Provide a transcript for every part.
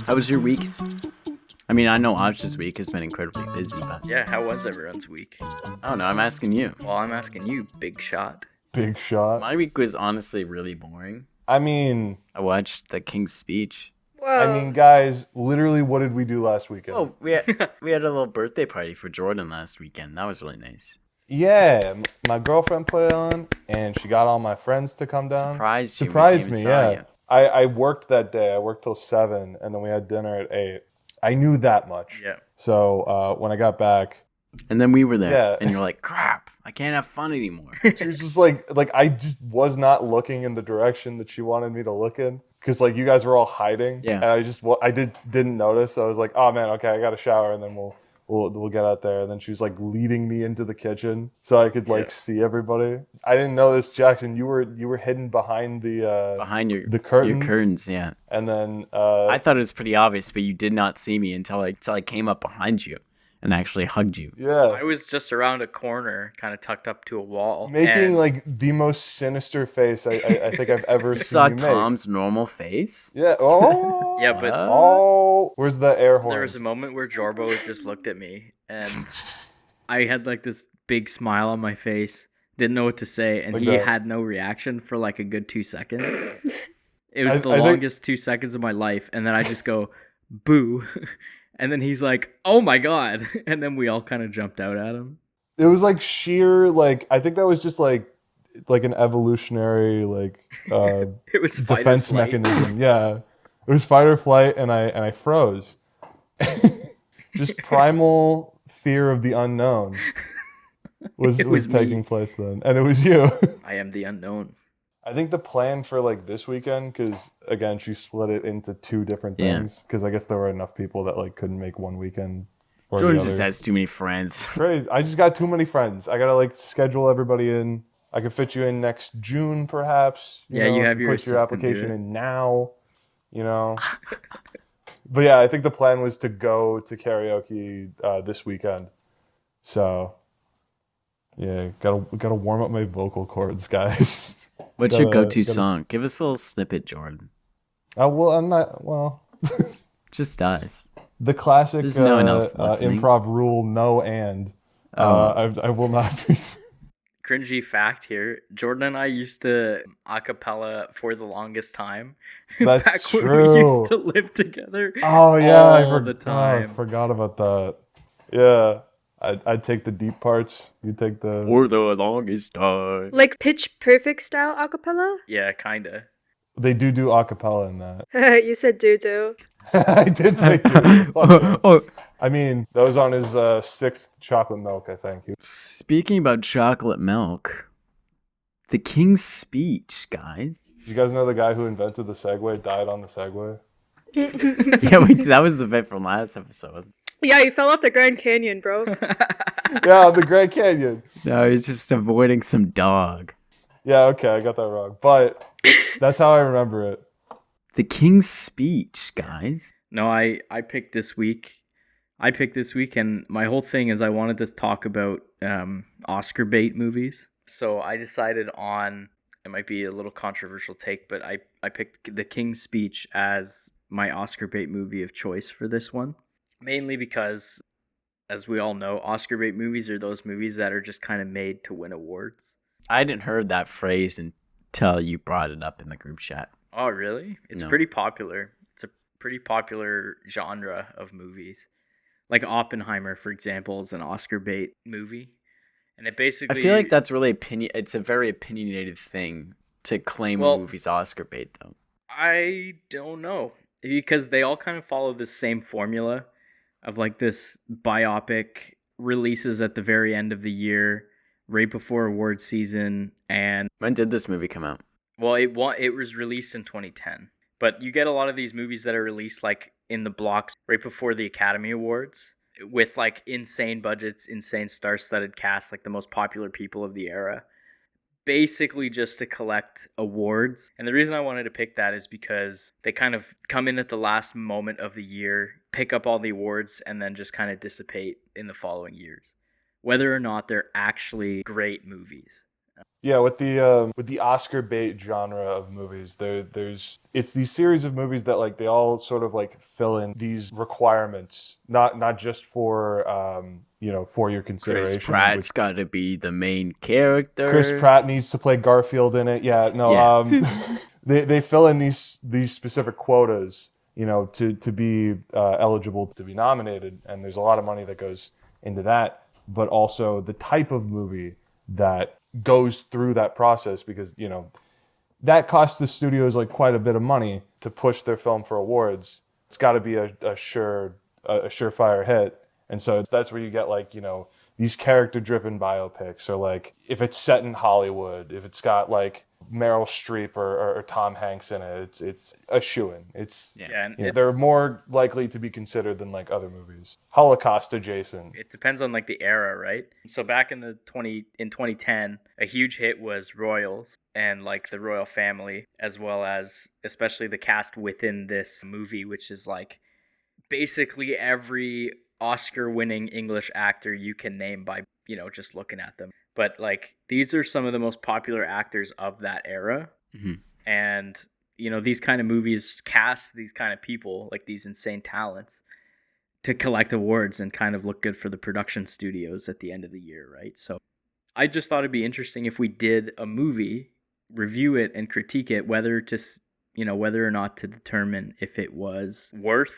How was your weeks? I mean, I know Asha's week has been incredibly busy, but Yeah, how was everyone's week? I don't know. I'm asking you. Well, I'm asking you, big shot. Big shot. My week was honestly really boring. I mean, I watched the King's Speech. Whoa. guys, literally, what did we do last weekend? Oh, we had a little birthday party for Jordan last weekend. That was really nice. Yeah, my girlfriend put it on, and she got all my friends to come down. Surprised you. Surprised We me, even saw yeah. you. I worked that day. I worked till 7, and then we had dinner at 8. I knew that much. Yeah. So when I got back, And then we were there, Yeah. and you're like, "Crap! I can't have fun anymore." she was just like I just was not looking in the direction that she wanted me to look in, because like you guys were all hiding. Yeah. And I didn't notice. So I was like, oh man, okay, I got to shower, and then we'll get out there. And then she was like leading me into the kitchen so I could like see everybody. I didn't know this, Jackson. You were hidden behind the Behind the curtains. Your curtains, yeah. And then I thought it was pretty obvious, but you did not see me until I came up behind you and actually hugged you. yeah, I was just around a corner, kind of tucked up to a wall. making and like the most sinister face I think I've ever You seen saw you make. Tom's normal face. Yeah. Oh. Yeah, but Oh, where's the air horn? there was a moment where Jorbo just looked at me, and I had like this big smile on my face, didn't know what to say, and Like he that. had no reaction for like a good 2 seconds. It was I the think- longest 2 seconds of my life, and then I just go, boo. And then he's like, oh my god. And then we all kind of jumped out at him. It was like sheer like I think that was just like an evolutionary like It was fight or defense flight. mechanism. Yeah, it was fight or flight, and I froze. Just primal fear of the unknown was It was taking me. place then, and it was you. I am the unknown. I think the plan for like this weekend, because again she split it into 2 different Yeah. things, because I guess there were enough people that like couldn't make one weekend or Jordan the other. just has too many friends. Crazy. I just got too many friends. I gotta like schedule everybody in. I could fit you in next June, perhaps. Yeah, you if have your put your assistant do application it. in now. You know. But yeah, I think the plan was to go to karaoke this weekend. So yeah, gotta warm up my vocal cords, guys. What's your Gotta- go-to gotta- song? Give us a little snippet, Jordan. Well, I'm not. Well, Just us. the classic There's no one else listening. improv rule: no and. I will not be. Cringy fact here. Jordan and I used to a cappella for the longest time. That's Back when we true. used to live together. Oh yeah, all the I time. forgot about that. Yeah, I'd take the deep parts. You take the. For the longest time. Like pitch perfect style acapella? Yeah, kinda. They do acapella in that. You said doo-doo. I did take. Oh, I mean, that was on his 6th chocolate milk, I think. speaking about chocolate milk, the King's Speech, guys. Did you guys know the guy who invented the Segway died on the Segway? Yeah, that was the bit from last episode. Yeah, you fell off the Grand Canyon, bro. Yeah, on the Grand Canyon. No, he's just avoiding some dog. Yeah, okay, I got that wrong, but that's how I remember it. The King's Speech, guys. No, I picked this week. And my whole thing is I wanted to talk about Oscar bait movies. So I decided on, it might be a little controversial take, but I picked The King's Speech as my Oscar bait movie of choice for this one. Mainly because, as we all know, Oscar bait movies are those movies that are just kind of made to win awards. I hadn't heard that phrase until you brought it up in the group chat. Oh, really? It's No. pretty popular. It's a pretty popular genre of movies. Like Oppenheimer, for example, is an Oscar bait movie. And it I basically... feel like that's really it's a very opinionated thing to claim Well- a movie's Oscar bait, though. I don't know. Because they all kind of follow this same formula of like this biopic releases at the very end of the year, right before award season, and When did this movie come out? well, it was released in 2010. But you get a lot of these movies that are released like in the blocks right before the Academy Awards with like insane budgets, insane star-studded cast, like the most popular people of the era. basically just to collect awards. And the reason I wanted to pick that is because they kind of come in at the last moment of the year, pick up all the awards, and then just kind of dissipate in the following years, whether or not they're actually great movies. Yeah, with the Oscar bait genre of movies, it's these series of movies that like they all sort of like fill in these requirements, not just for for your consideration. Chris Pratt's got to be the main character. Chris Pratt needs to play Garfield in it. Yeah, no, Yeah. they fill in these specific quotas, to be eligible to be nominated, and there's a lot of money that goes into that, but also the type of movie that goes through that process, because that costs the studios like quite a bit of money to push their film for awards. It's got to be a surefire hit, and so that's where you get like these character driven biopics, or like if it's set in Hollywood, if it's got like Meryl Streep or Tom Hanks in it, it's a shoo-in. They're more likely to be considered than like other movies. Holocaust adjacent. It depends on like the era, right? So back in 2010, a huge hit was Royals and like the royal family, as well as especially the cast within this movie, which is like basically every Oscar-winning English actor you can name by just looking at them. But like these are some of the most popular actors of that era. Mm-hmm. And these kind of movies cast these kind of people, like these insane talents, to collect awards and kind of look good for the production studios at the end of the year, right? So I just thought it'd be interesting if we did a movie, review it and critique it, whether or not to determine if it was worth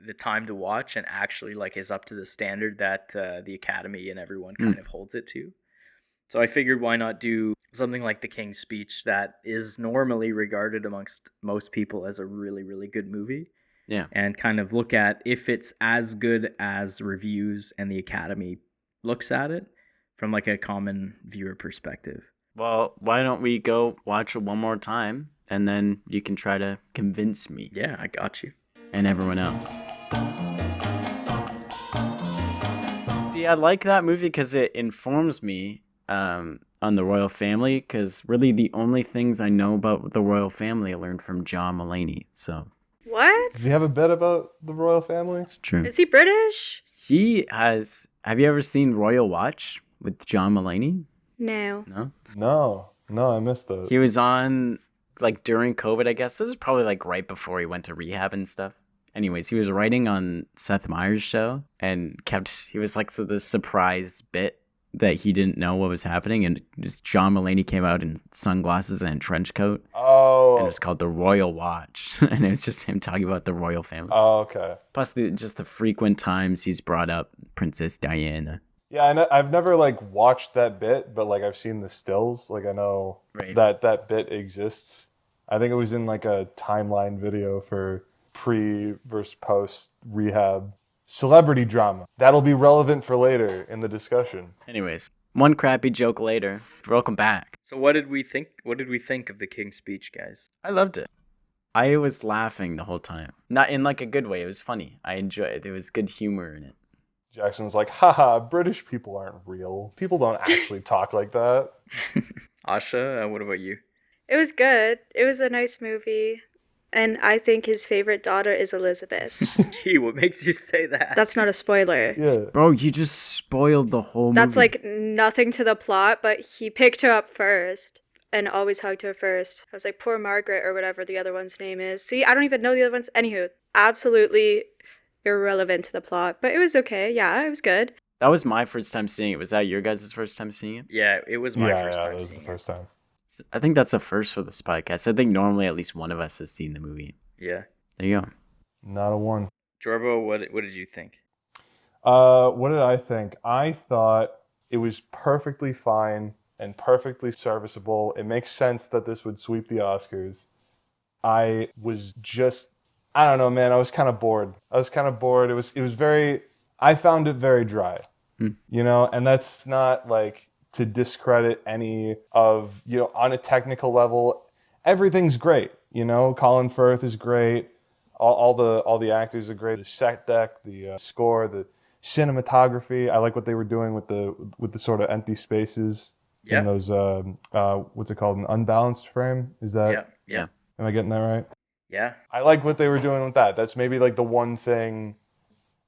the time to watch and actually like is up to the standard that the Academy and everyone kind of holds it to. So I figured, why not do something like The King's Speech, that is normally regarded amongst most people as a really, really good movie. Yeah. And kind of look at if it's as good as reviews and the Academy looks at it from like a common viewer perspective. Well, why don't we go watch it one more time, and then you can try to convince me. Yeah, I got you. And everyone else. See, I like that movie because it informs me on the royal family, because really the only things I know about the royal family I learned from John Mulaney. So What? Does he have a bit about the royal family? it's true. Is he British? He has. Have you ever seen Royal Watch with John Mulaney? No. No. No, I missed that. He was on like during COVID, I guess. This is probably like right before he went to rehab and stuff. Anyways, he was writing on Seth Meyers' show and he was like this surprise bit that he didn't know what was happening, and just John Mulaney came out in sunglasses and a trench coat. Oh. And it was called The Royal Watch, and it was just him talking about the royal family. Oh, okay. Plus just the frequent times he's brought up Princess Diana. Yeah, and I've never like watched that bit, but like I've seen the stills. Like I know that bit exists. I think it was in like a timeline video for pre versus post rehab celebrity drama. That'll be relevant for later in the discussion. Anyways, one crappy joke later. Welcome back. So what did we think? What did we think of The King's Speech, guys? I loved it. I was laughing the whole time. Not in like a good way. It was funny. I enjoyed it. There was good humor in it. Jackson was like, haha, British people aren't real. People don't actually talk like that. Asha, what about you? It was good. It was a nice movie. And I think his favorite daughter is Elizabeth. Gee, what makes you say that? That's not a spoiler. Yeah. Bro, you just spoiled the whole movie. That's like nothing to the plot, but he picked her up first and always hugged her first. I was like, poor Margaret or whatever the other one's name is. See, I don't even know the other ones. Anywho, absolutely irrelevant to the plot, but it was okay. Yeah, it was good. That was my first time seeing it. Was that your guys' first time seeing it? Yeah, it was my first time it was seeing the first time. I think that's a first for the podcast. I think normally at least one of us has seen the movie. Yeah. There you go. Not a one. Jorbo, what did you think? What did I think? I thought it was perfectly fine and perfectly serviceable. It makes sense that this would sweep the Oscars. I was just, I don't know, man. I was kind of bored. It was very, I found it very dry, and that's not like to discredit any of, on a technical level, everything's great. Colin Firth is great. All the actors are great. The set deck, the score, the cinematography. I like what they were doing with the sort of empty spaces in Yeah. those what's it called, an unbalanced frame? Is that Yeah. Yeah. am I getting that right? Yeah. I like what they were doing with that. That's maybe like the one thing,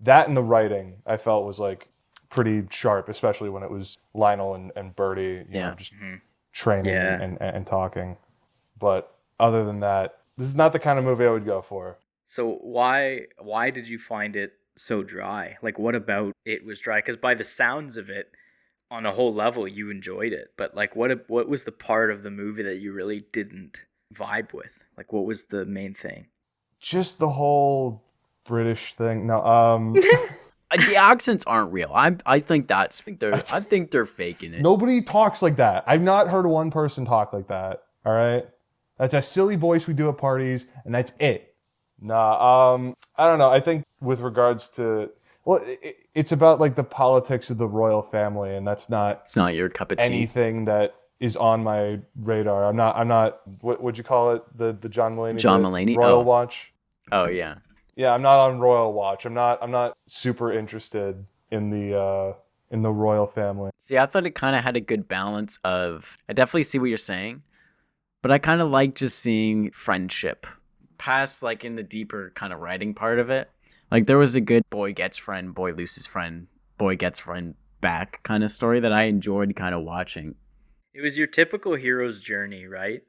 that and the writing I felt was like pretty sharp, especially when it was Lionel and Bertie, you know, just training Yeah. and talking. But other than that, this is not the kind of movie I would go for. So why did you find it so dry? Like, what about it was dry? Because by the sounds of it, on a whole level, you enjoyed it. But like, what was the part of the movie that you really didn't vibe with? Like, what was the main thing? Just the whole British thing. No, The accents aren't real. I think I think they're faking it. nobody talks like that. I've not heard one person talk like that. All right, that's a silly voice we do at parties, and that's it. Nah, I don't know. I think with regards to, well, it's about like the politics of the royal family, and that's not It's not your cup of tea. anything that is on my radar. I'm not. What would you call it? The John Mulaney. John bit? Mulaney? Royal Oh. Watch. Oh yeah. Yeah, I'm not on Royal Watch. I'm not super interested in the royal family. See, I thought it kind of had a good balance of. I definitely see what you're saying, but I kind of like just seeing friendship, past like in the deeper kind of writing part of it. Like there was a good boy gets friend, boy loses friend, boy gets friend back kind of story that I enjoyed kind of watching. It was your typical hero's journey, right?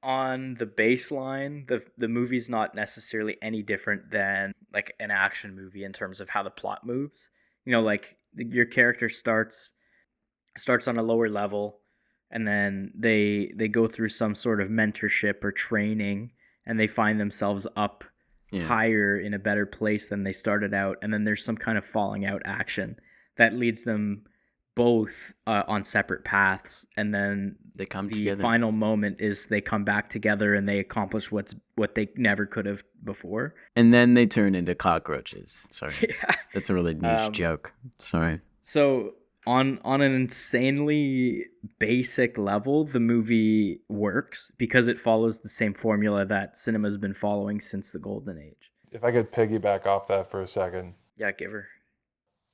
On the baseline, the movie's not necessarily any different than like an action movie in terms of how the plot moves. You know, like your character starts on a lower level, and then they go through some sort of mentorship or training, and they find themselves up higher in a better place than they started out, and then there's some kind of falling out action that leads them both on separate paths, and then They come the together. final moment is they come back together and they accomplish what they never could have before. And then they turn into cockroaches. Sorry. Yeah. That's a really niche joke. Sorry. So on an insanely basic level, the movie works because it follows the same formula that cinema's been following since the golden age. If I could piggyback off that for a second, Yeah, give her.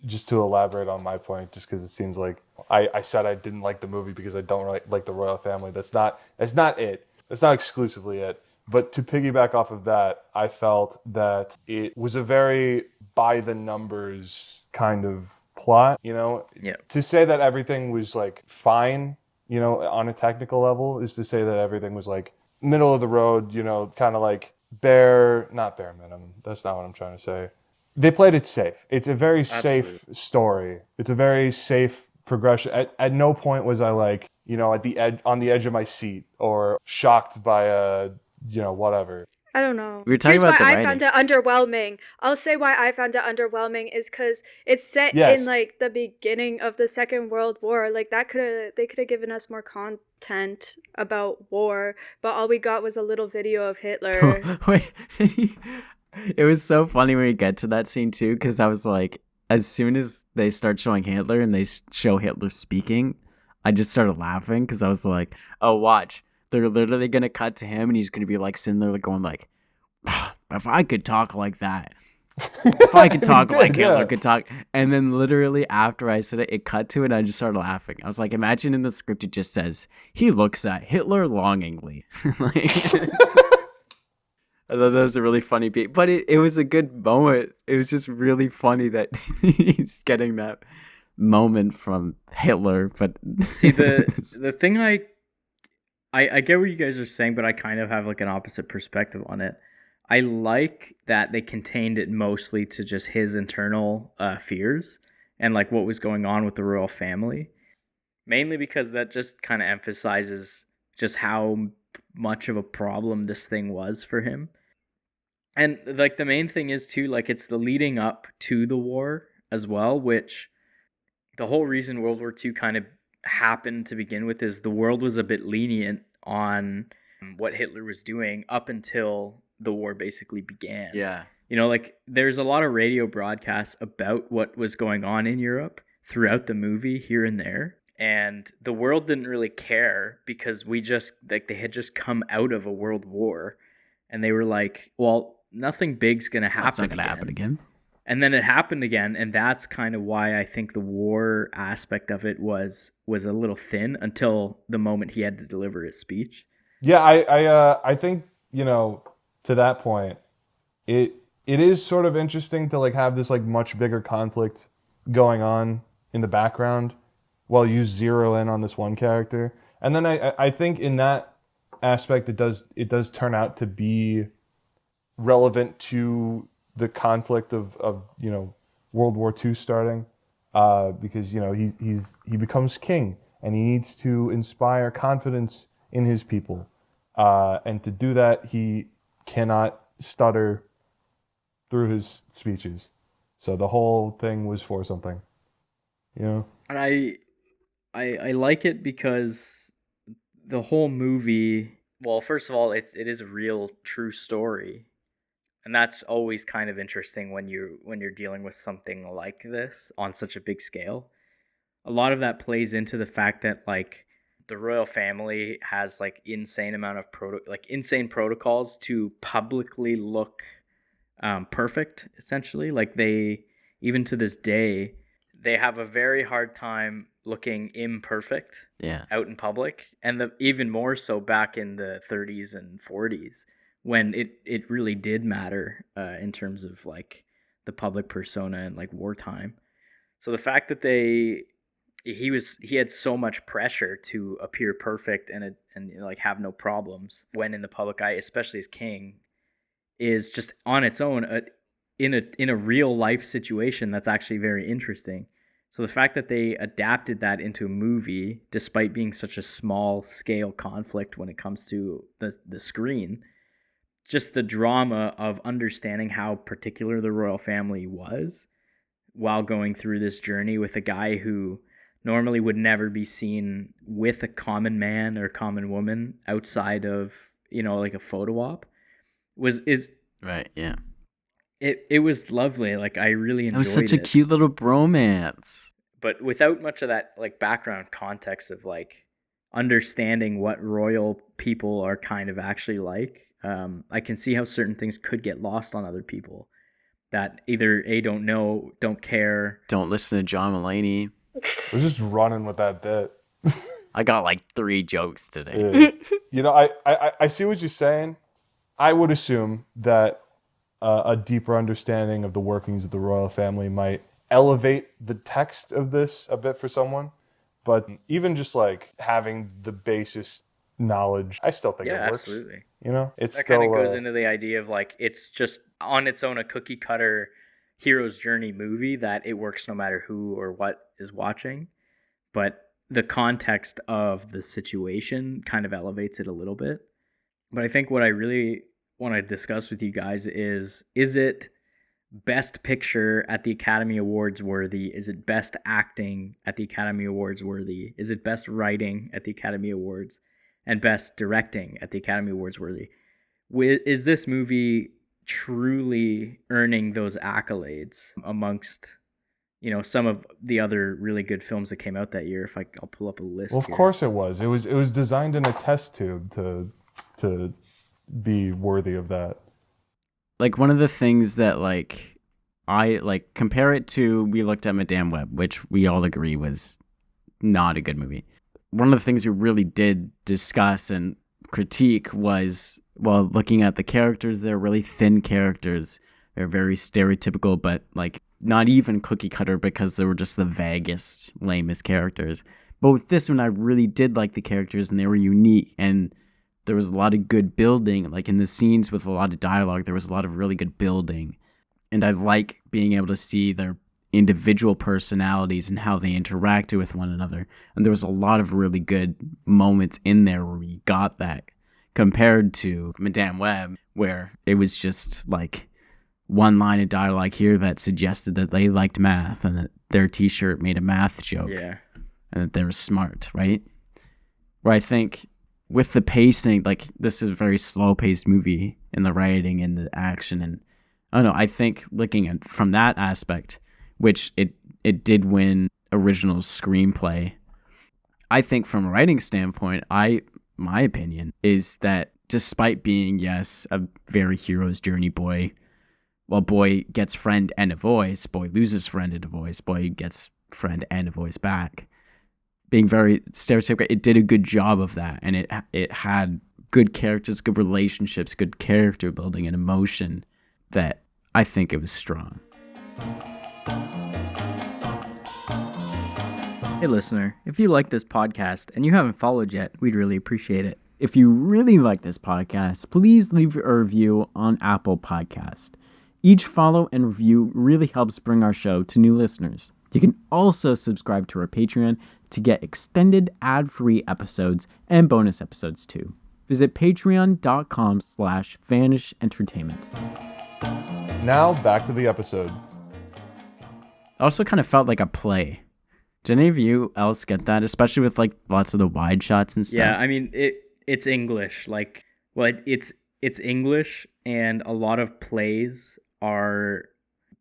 just to elaborate on my point, just because it seems like I said I didn't like the movie because I don't like the royal family. That's not it. That's not exclusively it. But to piggyback off of that, I felt that it was a very by the numbers kind of plot, you know? Yeah. To say that everything was like fine, you know, on a technical level is to say that everything was like middle of the road, you know, kind of like not bare minimum. That's not what I'm trying to say. They played it safe. It's a very safe story. It's a very safe progression. At no point was I like, you know, on the edge of my seat or shocked by whatever. I don't know. We were talking Here's about why the I found it underwhelming. I'll say why I found it underwhelming is because it's set Yes. in like the beginning of the Second World War. Like they could have given us more content about war, but all we got was a little video of Hitler. Wait. It was so funny when we get to that scene too, because I was like, as soon as they start showing Hitler and they show Hitler speaking, I just started laughing because I was like, oh, watch. They're literally going to cut to him and he's going to be like sitting there like going like, if I could talk like that. If I could talk like Hitler could talk. And then literally after I said it, it cut to it and I just started laughing. I was like, imagine in the script it just says, he looks at Hitler longingly. Like, I thought that was a really funny beat. But it was a good moment. It was just really funny that he's getting that moment from Hitler. But See, the thing I get what you guys are saying, but I kind of have like an opposite perspective on it. I like that they contained it mostly to just his internal fears and like what was going on with the royal family. Mainly because that just kind of emphasizes just how much of a problem this thing was for him. And like the main thing is too, like it's the leading up to the war as well, which the whole reason World War II kind of happened to begin with is the world was a bit lenient on what Hitler was doing up until the war basically began. yeah. You know, like there's a lot of radio broadcasts about what was going on in Europe throughout the movie here and there. And the world didn't really care because they had just come out of a world war and they were like, well, nothing big's going to happen. That's not going to happen again. And then it happened again, and that's kind of why I think the war aspect of it was a little thin until the moment he had to deliver his speech. Yeah, I think, you know, to that point, it is sort of interesting to like have this like much bigger conflict going on in the background while you zero in on this one character. And then I think in that aspect it does turn out to be relevant to the conflict of you know, World War II starting, because you know he becomes king and he needs to inspire confidence in his people, and to do that he cannot stutter through his speeches. So the whole thing was for something, you know. And I like it because the whole movie, well, first of all, it is a real true story. And that's always kind of interesting when you're dealing with something like this on such a big scale. A lot of that plays into the fact that like the royal family has like insane amount of insane protocols to publicly look perfect, essentially. Like they, even to this day, they have a very hard time looking imperfect out in public, and even more so back in the 30s and 40s when it really did matter in terms of like the public persona and like wartime. So the fact that he had so much pressure to appear perfect and like have no problems when in the public eye, especially as king, is just on its own in a real life situation that's actually very interesting. So the fact that they adapted that into a movie, despite being such a small scale conflict when it comes to the screen, just the drama of understanding how particular the royal family was while going through this journey with a guy who normally would never be seen with a common man or common woman outside of, you know, like a photo op is Right, yeah. It was lovely. Like I really enjoyed it. It was such a cute little bromance. But without much of that like background context of like understanding what royal people are kind of actually like, I can see how certain things could get lost on other people that either don't know, don't care. Don't listen to John Mulaney. We're just running with that bit. I got like 3 jokes today. Yeah. You know, I see what you're saying. I would assume that a deeper understanding of the workings of the royal family might elevate the text of this a bit for someone. But even just like having the basis knowledge, I still think it works. Absolutely. You know, it's that still kind of goes into the idea of like it's just on its own a cookie cutter hero's journey movie that it works no matter who or what is watching, but the context of the situation kind of elevates it a little bit. But I think what I really want to discuss with you guys is it best picture at the Academy Awards worthy? Is it best acting at the Academy Awards worthy? Is it best writing at the Academy Awards? And best directing at the Academy Awards worthy? Is this movie truly earning those accolades amongst, you know, some of the other really good films that came out that year? I'll pull up a list. Well, of course it was. It was designed in a test tube to be worthy of that. Like one of the things that like I like compare it to, we looked at Madame Web, which we all agree was not a good movie. One of the things we really did discuss and critique was, well, looking at the characters, they're really thin characters. They're very stereotypical, but like not even cookie cutter because they were just the vaguest, lamest characters. But with this one, I really did like the characters and they were unique. And there was a lot of good building. Like in the scenes with a lot of dialogue, there was a lot of really good building. And I like being able to see their individual personalities and how they interacted with one another. And there was a lot of really good moments in there where we got that, compared to Madame Web, where it was just like one line of dialogue here that suggested that they liked math and that their t-shirt made a math joke. Yeah. And that they were smart, right? Where I think with the pacing, like this is a very slow-paced movie in the writing and the action, and I don't know, I think looking at from that aspect, which it did win original screenplay. I think from a writing standpoint, my opinion is that despite being, yes, a very hero's journey boy, Well, boy gets friend and a voice, boy loses friend and a voice, boy gets friend and a voice back. Being very stereotypical, it did a good job of that, and it had good characters, good relationships, good character building and emotion that I think it was strong. Hey listener, if you like this podcast and you haven't followed yet, we'd really appreciate it. If you really like this podcast, please leave a review on Apple Podcast. Each follow and review really helps bring our show to new listeners. You can also subscribe to our Patreon to get extended ad-free episodes and bonus episodes too. Visit patreon.com/Vanish Entertainment. Now back to the episode. It also kind of felt like a play. Did any of you else get that, especially with like lots of the wide shots and stuff? Yeah, I mean it's English. Like, well, it's English, and a lot of plays are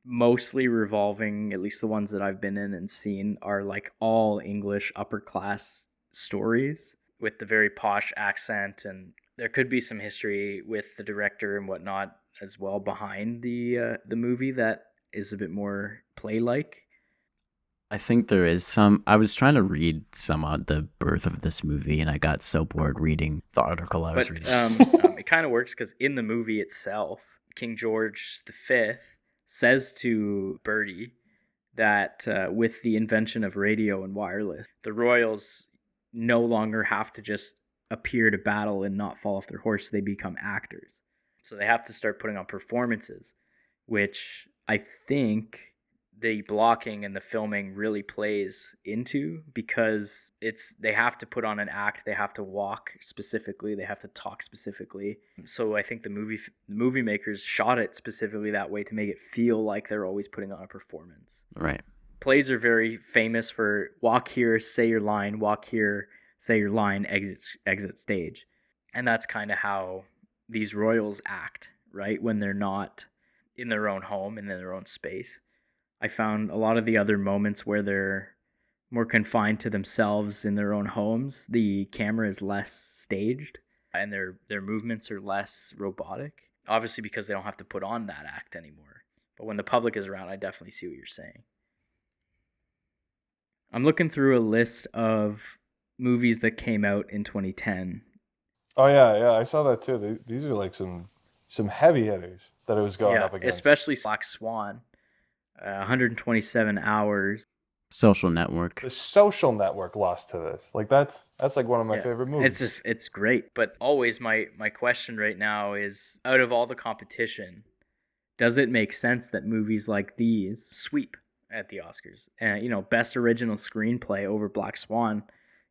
mostly revolving, at least the ones that I've been in and seen, are like all English upper class stories with the very posh accent, and there could be some history with the director and whatnot as well behind the movie that is a bit more play-like. I think there is some. I was trying to read some on the birth of this movie, and I got so bored reading the article I was reading. It kind of works because in the movie itself, King George V says to Bertie that with the invention of radio and wireless, the royals no longer have to just appear to battle and not fall off their horse. They become actors. So they have to start putting on performances, which I think the blocking and the filming really plays into, because they have to put on an act, they have to walk specifically, they have to talk specifically. So I think the movie makers shot it specifically that way to make it feel like they're always putting on a performance. Right. Plays are very famous for walk here, say your line, walk here, say your line, exit stage. And that's kind of how these royals act, right? When they're not in their own home and in their own space. I found a lot of the other moments where they're more confined to themselves in their own homes, the camera is less staged and their movements are less robotic. Obviously because they don't have to put on that act anymore. But when the public is around, I definitely see what you're saying. I'm looking through a list of movies that came out in 2010. Oh yeah, I saw that too. These are like some heavy hitters that it was going up against. Especially Black Swan. 127 hours. Social Network. The Social Network lost to this. Like that's like one of my favorite movies. It's great, but always my question right now is, out of all the competition, does it make sense that movies like these sweep at the Oscars? And best original screenplay over Black Swan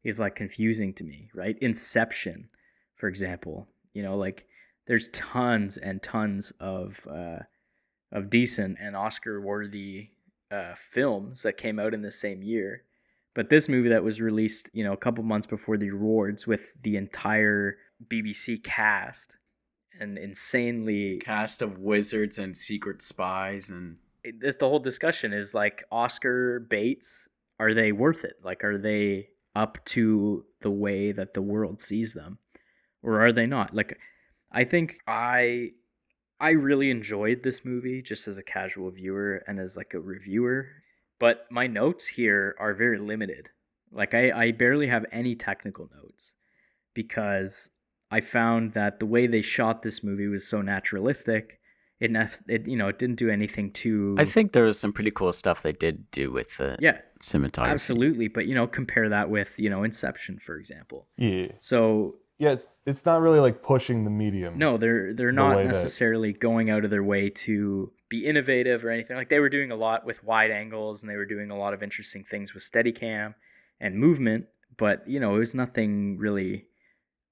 is like confusing to me, right? Inception, for example, like there's tons and tons of decent and Oscar-worthy films that came out in the same year. But this movie that was released, a couple months before the awards, with the entire BBC cast, an insanely Cast of wizards and secret spies, and the whole discussion is like, Oscar baits, are they worth it? Like, are they up to the way that the world sees them, or are they not? Like, I think I really enjoyed this movie just as a casual viewer and as like a reviewer, but my notes here are very limited. Like I barely have any technical notes, because I found that the way they shot this movie was so naturalistic. It didn't do anything too... I think there was some pretty cool stuff they did do with the cinematography. Absolutely, but compare that with Inception, for example. Yeah. So yeah, it's not really like pushing the medium. No, they're not necessarily going out of their way to be innovative or anything. Like, they were doing a lot with wide angles, and they were doing a lot of interesting things with Steadicam and movement, but it was nothing really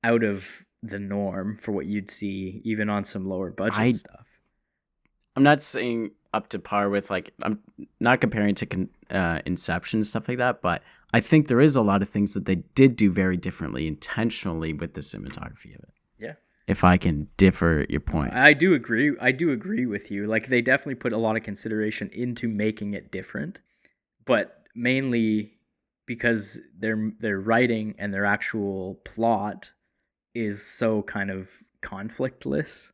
out of the norm for what you'd see even on some lower budget stuff. I'm not saying up to par with, like, I'm not comparing to Inception and stuff like that, but I think there is a lot of things that they did do very differently intentionally with the cinematography of it. Yeah. If I can differ your point. I do agree with you. Like, they definitely put a lot of consideration into making it different, but mainly because their writing and their actual plot is so kind of conflictless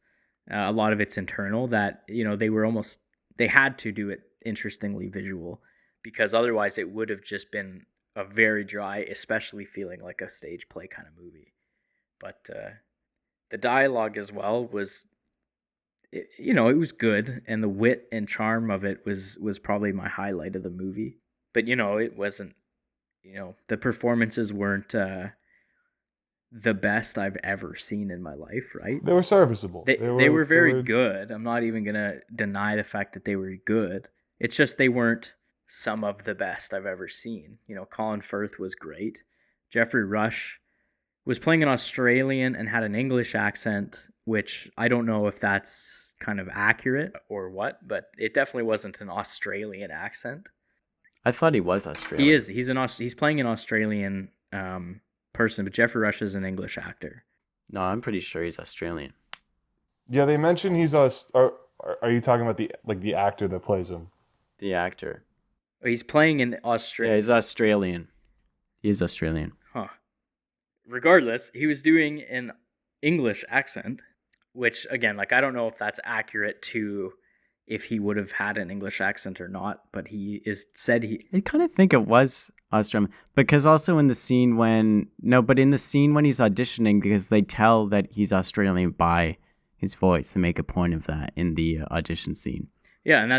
A lot of it's internal that, they had to do it interestingly visual, because otherwise it would have just been a very dry, especially feeling like a stage play kind of movie. But the dialogue as well was, it was good, and the wit and charm of it was probably my highlight of the movie. But it wasn't, the performances weren't the best I've ever seen in my life, right? They were serviceable. They were very good. I'm not even gonna deny the fact that they were good. It's just they weren't some of the best I've ever seen. Colin Firth was great. Jeffrey Rush was playing an Australian and had an English accent, which I don't know if that's kind of accurate or what, but it definitely wasn't an Australian accent. I thought he was Australian. He is. He's playing an Australian person, but Jeffrey Rush is an English actor. No, I'm pretty sure he's Australian. Yeah, they mentioned he's are you talking about the actor that plays him? The actor. He's playing in Australia. Yeah, he's Australian. He is Australian. Huh. Regardless, he was doing an English accent, which, again, I don't know if that's accurate to if he would have had an English accent or not, but I kind of think it was Australian, because also in the scene when he's auditioning, because they tell that he's Australian by his voice. They make a point of that in the audition scene. Yeah, and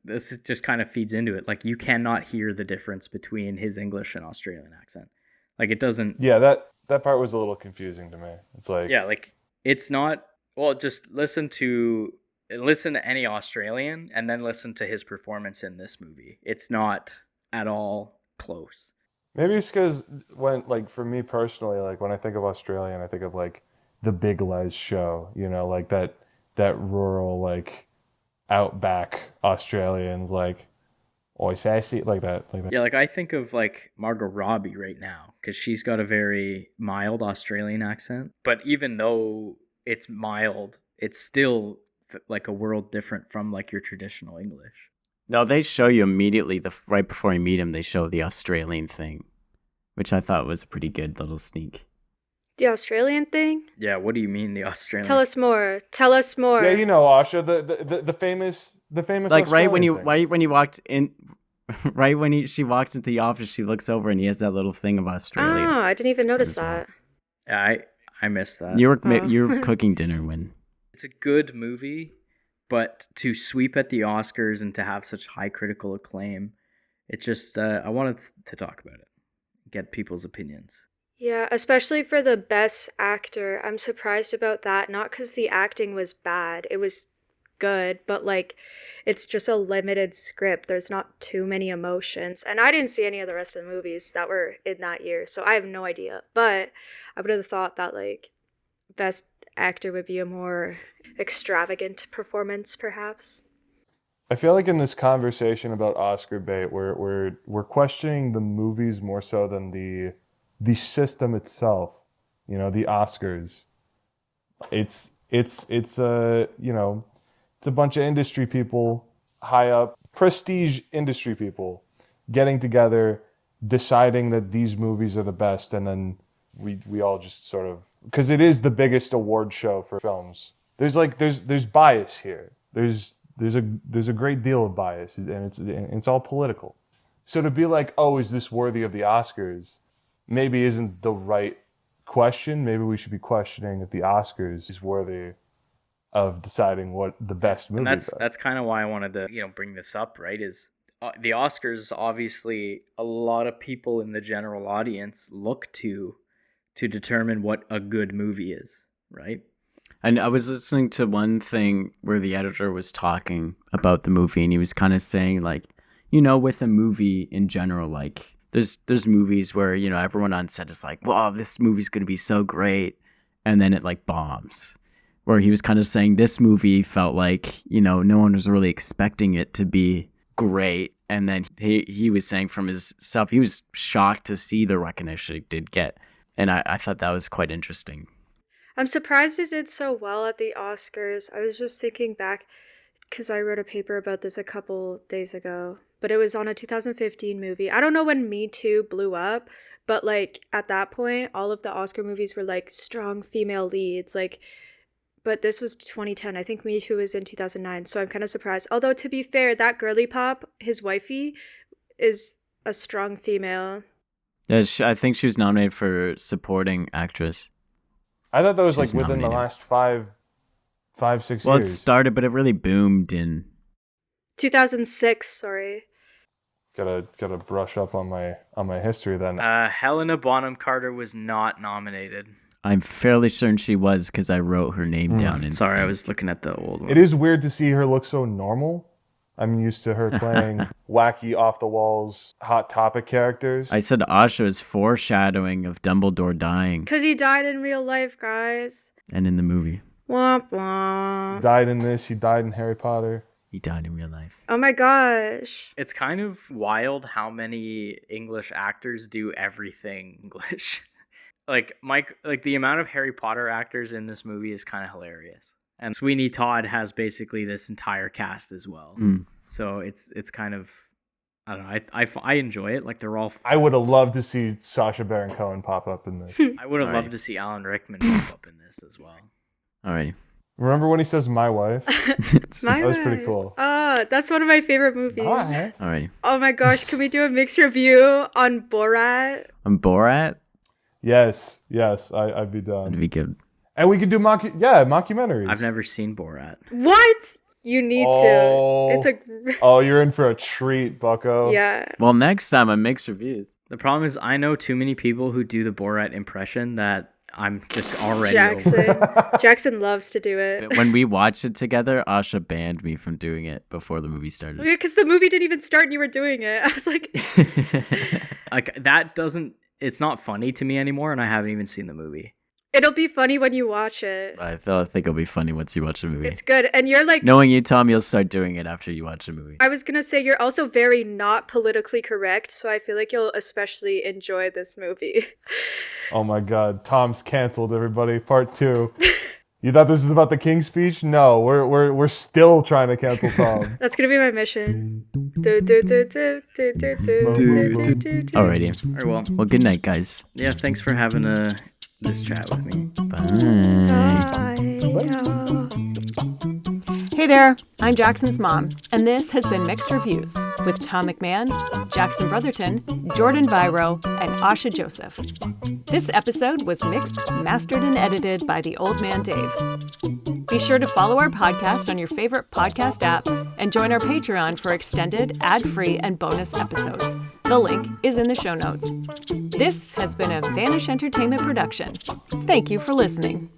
this just kind of feeds into it. You cannot hear the difference between his English and Australian accent. It doesn't. Yeah, that part was a little confusing to me. It's it's not. Well, just listen to any Australian and then listen to his performance in this movie. It's not at all close. Maybe it's because for me personally, when I think of Australian, I think of the Big Les show, that rural, outback Australians, oi sassy, like that. Yeah, I think of Margot Robbie right now, because she's got a very mild Australian accent. But even though it's mild, it's still a world different from your traditional English. No, they show you immediately, right before you meet him, they show the Australian thing, which I thought was a pretty good little sneak. The Australian thing? Yeah, what do you mean the Australian? Tell us more. Yeah, Asha, the famous right when thing. she walks into the office, she looks over and he has that little thing of Australia. Oh, I didn't even notice that. Yeah, I missed that. You were cooking dinner when. It's a good movie, but to sweep at the Oscars and to have such high critical acclaim, it's just I wanted to talk about it, get people's opinions. Yeah, especially for the best actor. I'm surprised about that. Not because the acting was bad. It was good, but it's just a limited script. There's not too many emotions. And I didn't see any of the rest of the movies that were in that year, so I have no idea. But I would have thought that best actor would be a more extravagant performance, perhaps. I feel in this conversation about Oscar bait, we're questioning the movies more so than the system itself, the Oscars. It's a bunch of industry people, high up, prestige industry people getting together, deciding that these movies are the best, and then we all just sort of, because it is the biggest award show for films. There's bias here. There's a great deal of bias, and it's all political. So to be is this worthy of the Oscars? Maybe isn't the right question. Maybe we should be questioning if the Oscars is worthy of deciding what the best movies and are. That's kind of why I wanted to bring this up, right? Is the Oscars, obviously a lot of people in the general audience look to determine what a good movie is, right? And I was listening to one thing where the editor was talking about the movie, and he was kind of saying with a movie in general, there's movies where, everyone on set is wow, this movie's going to be so great. And then it bombs. Where he was kind of saying this movie felt no one was really expecting it to be great. And then he was saying from his self, he was shocked to see the recognition it did get. And I thought that was quite interesting. I'm surprised it did so well at the Oscars. I was just thinking back, because I wrote a paper about this a couple days ago, but it was on a 2015 movie. I don't know when Me Too blew up, but at that point, all of the Oscar movies were strong female leads. but this was 2010. I think Me Too was in 2009, so I'm kind of surprised. Although, to be fair, that girly pop, his wifey, is a strong female. Yeah, I think she was nominated for supporting actress. I thought that was She's like within the nominated. last 6 Well, it years. started, but it really boomed in. 2006, sorry. Gotta brush up on my history then. Helena Bonham Carter was not nominated. I'm fairly certain she was because I wrote her name down. In Sorry, I was looking at the old one. It is weird to see her look so normal. I'm used to her playing wacky, off the walls, hot topic characters. I said Asha is foreshadowing of Dumbledore dying, Because he died in real life, guys. and in the movie, Womp womp. Died in this. He died in Harry Potter. he died in real life. Oh my gosh. It's kind of wild how many English actors do everything English. like the amount of Harry Potter actors in this movie is kind of hilarious. And Sweeney Todd has basically this entire cast as well. So it's kind of, I don't know. I enjoy it. Like they're all. I would have loved to see Sacha Baron Cohen pop up in this. I would have loved to see Alan Rickman pop up in this as well. Alrighty. Remember when he says "my wife"? My That was pretty wife. cool. That's one of my favorite movies. Alrighty. Oh my gosh, can we do a mixed review on Borat? On Borat, Yes, I'd be down. that'd be good. And we could do mockumentaries. I've never seen Borat. What? You need Oh. to. It's a Oh, you're in for a treat, Bucko. yeah. Well, next time on Mixed Reviews. The problem is I know too many people who do the Borat impression that I'm just already over. Jackson. Jackson loves to do it. When we watched it together, Asha banned me from doing it before the movie started. Because the movie didn't even start and you were doing it. I was like, Like that doesn't. It's not funny to me anymore, and I haven't even seen the movie. it'll be funny when you watch it. I think it'll be funny once you watch the movie. It's good. And you're like, Knowing you, Tom, you'll start doing it after you watch the movie. I was going to say, you're also very not politically correct. So I feel like you'll especially enjoy this movie. Oh my God, Tom's canceled. Everybody, part 2. You thought this was about the King's speech? No, we're still trying to cancel Tom. That's going to be my mission. Do, do, do, do, do, do, do, do, do, do, do. Alrighty. All right, well, Well, good night, guys. yeah. Thanks for having this chat with me. Bye. Bye. Hey there, I'm Jackson's mom, and this has been Mixed Reviews with Tom McMahon, Jackson Brotherton, Jordan Vairo, and Asha Joseph. This episode was mixed, mastered, and edited by TheOldManDave. Be sure to follow our podcast on your favorite podcast app and join our Patreon for extended, ad-free, and bonus episodes. The link is in the show notes. This has been a Vanish Entertainment production. Thank you for listening.